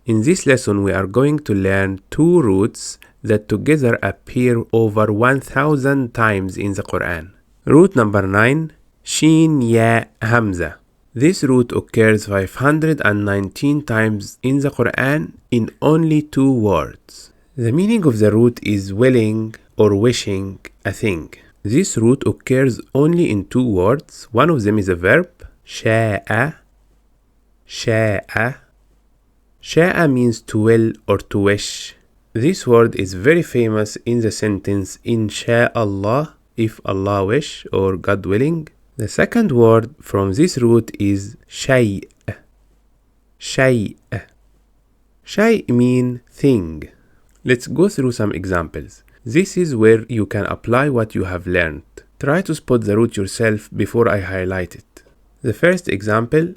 In this lesson, we are going to learn two roots that together appear over 1000 times in the Quran. Root number 9, Shin-Hamza. This root occurs 519 times in the Quran in only two words. The meaning of the root is willing or wishing a thing. This root occurs only in two words. One of them is a verb, sha'a. Sha'a. Sha'a means to will or to wish. This word is very famous in the sentence Insha'Allah, if Allah wish or God willing. The second word from this root is shay'. Shay'. Shay' mean thing. Let's go through some examples. This is where you can apply what you have learned. Try to spot the root yourself before I highlight it. The first example,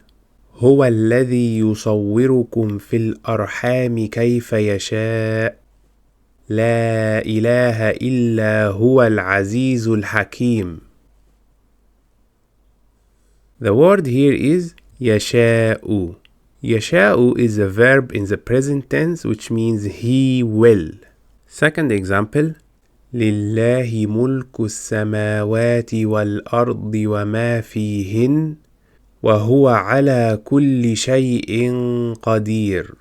هو الذي يصوركم في الأرحام كيف يشاء لا إله إلا هو العزيز الحكيم. The word here is يشاء. يشاء is a verb in the present tense which means he will. Second example, لله ملك السماوات والأرض وما فيهن وهو على كل شيء قدير.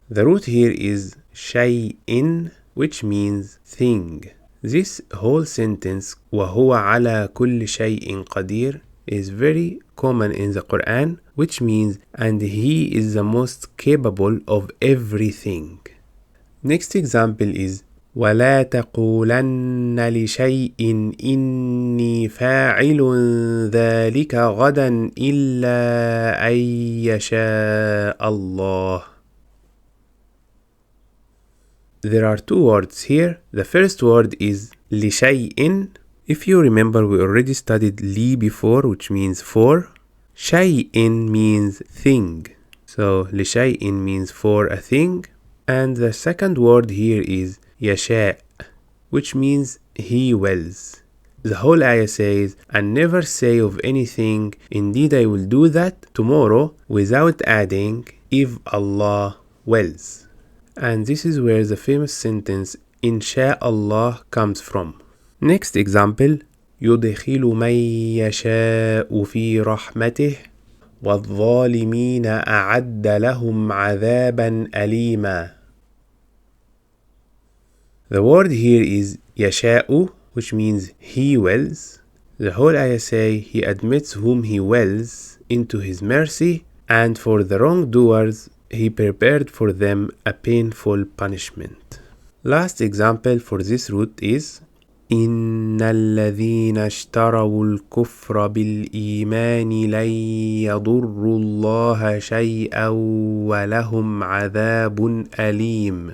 The root here is شيء, which means thing. This whole sentence وهو على كل شيء قدير is very common in the Quran, which means and he is the most capable of everything. Next example is ولا تقولن لشيء إني فاعل ذلك غدا إلا أن يشاء الله. There are two words here. The first word is لشيء. If you remember, we already studied li before, which means for. شيء means thing. So لشيء means for a thing. And the second word here is يشاء, which means he wills. The whole ayah says, and never say of anything, indeed I will do that tomorrow, without adding, if Allah wills. And this is where the famous sentence Insha'Allah comes from. Next example, يدخل من يشاء في رحمته والظالمين أعد لهم عذابا أليما. The word here is يشاء, which means he wills. The whole ayah say he admits whom he wills into his mercy, and for the wrongdoers he prepared for them a painful punishment. Last example for this root is إن الذين اشتروا الكفر بالإيمان لن يضروا الله شيئا ولهم عذاب أليم.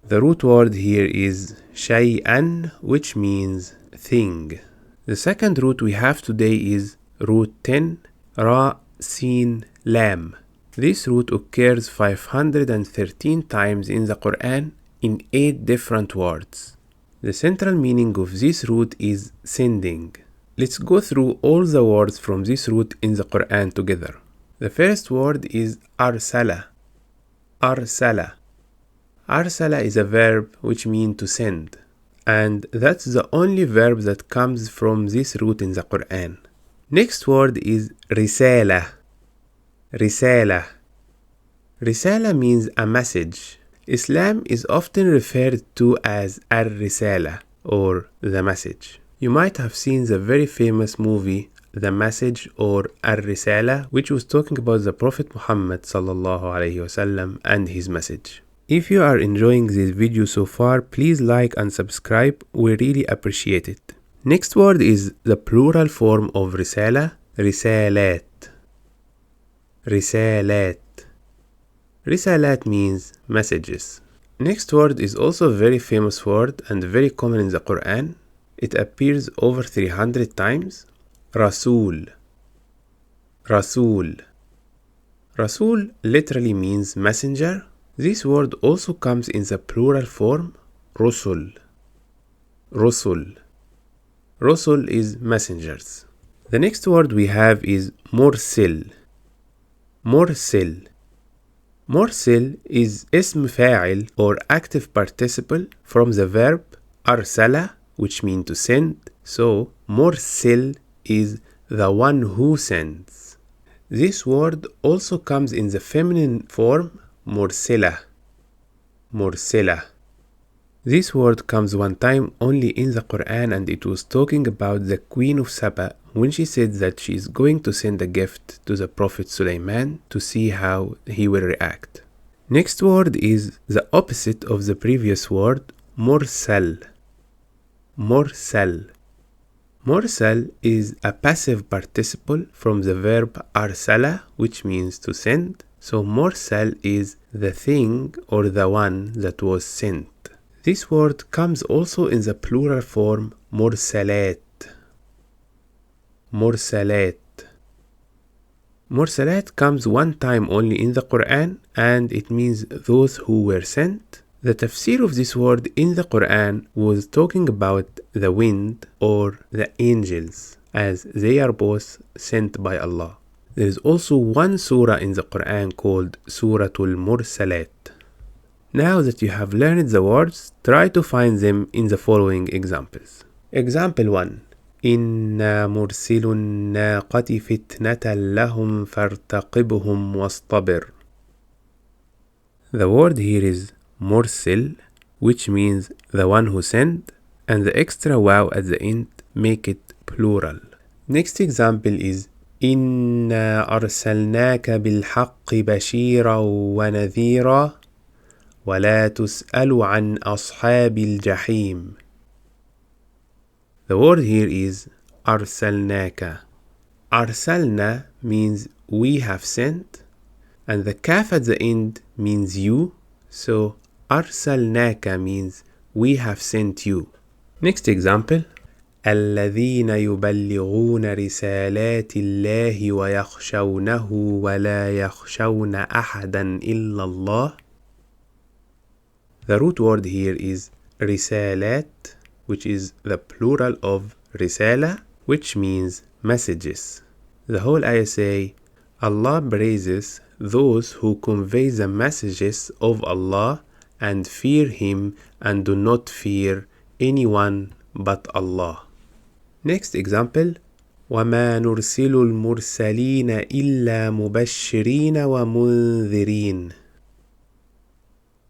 The root word here is شيئا, which means thing. The second root we have today is root 10, Ra-Ayn-Lam. This root occurs 513 times in the Quran in 8 different words. The central meaning of this root is sending. Let's go through all the words from this root in the Quran together. The first word is arsala. Arsala. Arsala is a verb which means to send, and that's the only verb that comes from this root in the Quran. Next word is risala. Risala. Risala means a message. Islam is often referred to as ar-risala, or the message. You might have seen the very famous movie The Message or Ar-Risala, which was talking about the Prophet Muhammad sallallahu alaihi wasallam and his message. If you are enjoying this video so far, please like and subscribe. We really appreciate it. Next word is the plural form of risala, risalat. Risalat. Risalat means messages. Next word is also a very famous word and very common in the Quran. It appears over 300 times. Rasul. Rasul. Rasul literally means messenger. This word also comes in the plural form, Rusul. Rusul. Rusul is messengers. The next word we have is مرسل. مرسل. مرسل is اسم فاعل or active participle from the verb أرسل, which means to send. So مرسل is the one who sends. This word also comes in the feminine form مرسلة. مرسلة. This word comes one time only in the Quran, and it was talking about the Queen of Saba when she said that she is going to send a gift to the Prophet Sulaiman to see how he will react. Next word is the opposite of the previous word, mursal. Mursal. Mursal is a passive participle from the verb arsala, which means to send. So mursal is the thing or the one that was sent. This word comes also in the plural form mursalat. Mursalat. Mursalat comes one time only in the Quran, and it means those who were sent. The tafsir of this word in the Quran was talking about the wind or the angels, as they are both sent by Allah. There is also one surah in the Quran called Suratul Mursalat. Now that you have learned the words, try to find them in the following examples. Example 1. إِنَّا مُرْسِلُ النَّاقَةِ فِتْنَةً لَهُمْ فَارْتَقِبْهُمْ وَاصْطَبِرْ. The word here is mursil, which means the one who sent, and the extra waw at the end make it plural. Next example is إِنَّا أَرْسَلْنَاكَ بِالْحَقِّ بَشِيرًا وَنَذِيرًا وَلَا تُسْأَلُ عَنْ أَصْحَابِ الْجَحِيمِ. The word here is أَرْسَلْنَاكَ. أَرْسَلْنَا means we have sent, and the kaf at the end means you, so أَرْسَلْنَاكَ means we have sent you. Next example, الَّذِينَ يُبَلِّغُونَ رِسَالَاتِ اللَّهِ وَيَخْشَوْنَهُ وَلَا يَخْشَوْنَ أَحَدًا إِلَّا اللَّهِ. The root word here is risalat, which is the plural of risala, which means messages. The whole ayah say, Allah praises those who convey the messages of Allah and fear Him and do not fear anyone but Allah. Next example, وَمَا نُرْسِلُ الْمُرْسَلِينَ إِلَّا مُبَشِّرِينَ وَمُنذِرِينَ.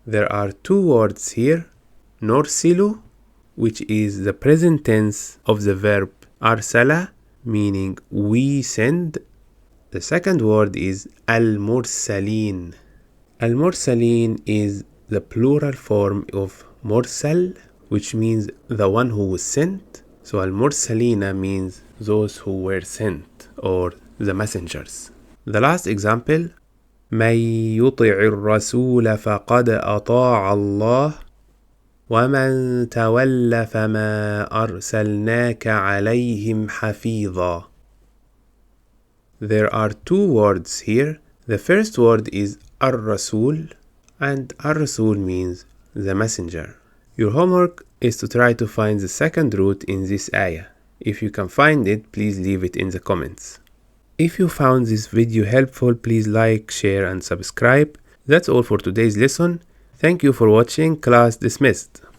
There are two words here, نُرْسِلُ, which is the present tense of the verb arsala, meaning we send. The second word is al-mursalin. Al-mursalin is the plural form of mursal, which means the one who was sent. So al-mursalina means those who were sent or the messengers. The last example, مَن يُطِعِ الرَّسُولَ فَقَدْ أَطَاعَ اللَّهَ وَمَن تَوَلَّ فَمَا أَرْسَلْنَاكَ عَلَيْهِمْ حَفِيظًا. There are two words here. The first word is ar-rasul, and ar-rasul means the messenger. Your homework is to try to find the second root in this ayah. If you can find it, please leave it in the comments. If you found this video helpful, please like, share and subscribe. That's all for today's lesson. Thank you for watching. Class dismissed.